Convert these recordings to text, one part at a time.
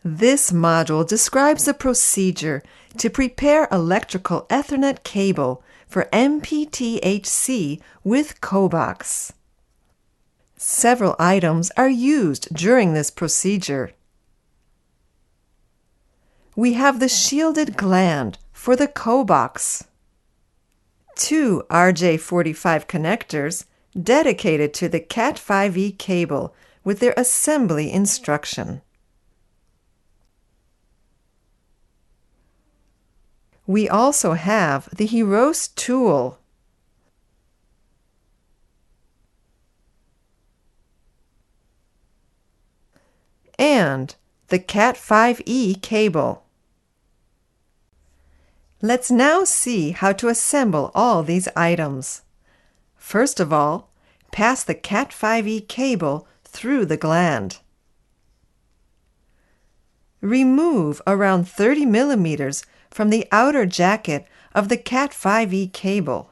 This module describes the procedure to prepare electrical Ethernet cable for MPT HC with cobox. Several items are used during this procedure. We have the shielded gland for the cobox, 2 RJ45 connectors dedicated to the Cat5e cable with their assembly instruction. We also have the Heros tool, and the Cat5e cable. Let's now see how to assemble all these items. First of all, pass the Cat5e cable through the gland. Remove around 30 millimeters from the outer jacket of the Cat5e cable.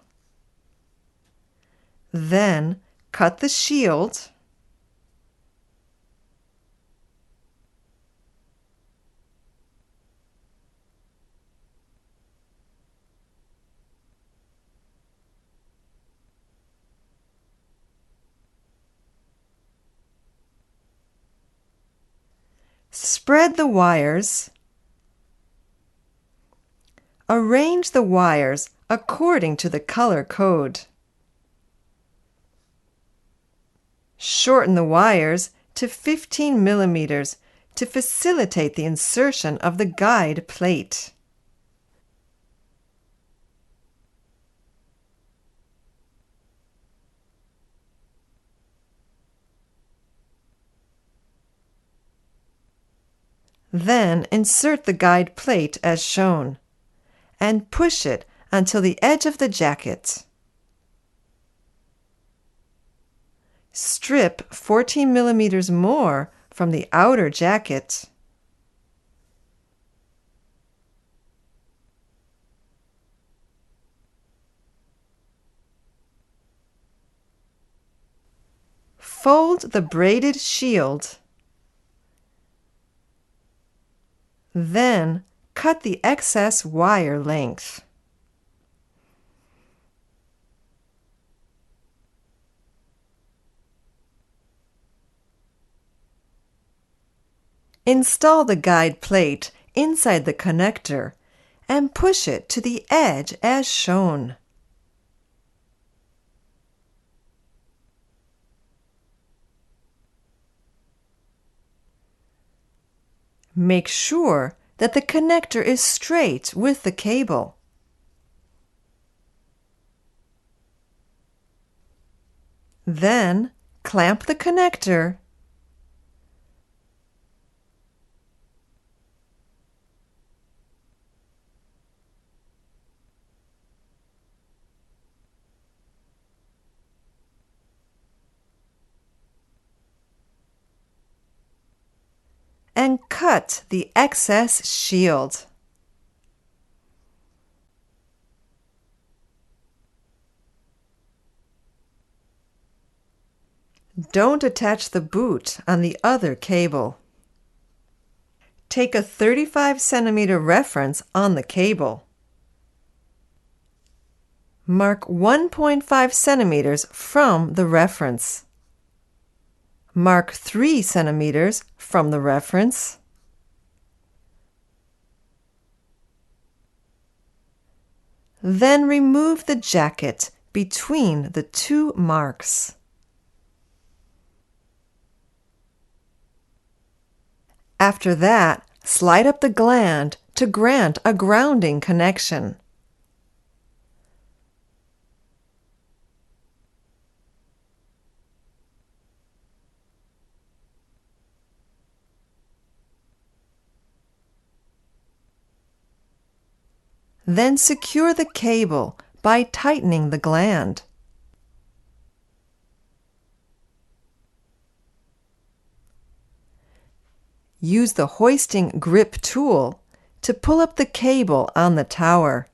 Then cut the shield spread the wires. Arrange the wires according to the color code. Shorten the wires to 15 millimeters to facilitate the insertion of the guide plate. Then insert the guide plate as shown, and push it until the edge of the jacket. Strip 14 millimeters more from the outer jacket. Fold the braided shield. Then cut the excess wire length. Install the guide plate inside the connector and push it to the edge as shown. Make sure that the connector is straight with the cable. Then clamp the connector and cut the excess shield. Don't attach the boot on the other cable. Take a 35 centimeter reference on the cable. Mark 1.5 centimeters from the reference. Mark 3 centimeters from the reference. Then remove the jacket between the two marks. After that, slide up the gland to grant a grounding connection. Then secure the cable by tightening the gland. Use the hoisting grip tool to pull up the cable on the tower.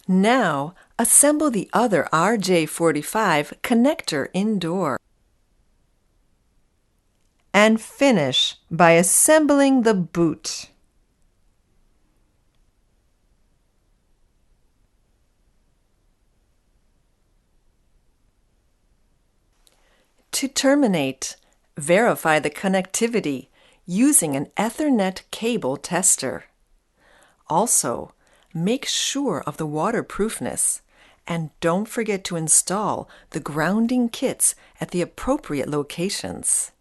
Now, assemble the other RJ45 connector indoor. And finish by assembling the boot. To terminate, verify the connectivity using an Ethernet cable tester. Also, make sure of the waterproofness and don't forget to install the grounding kits at the appropriate locations.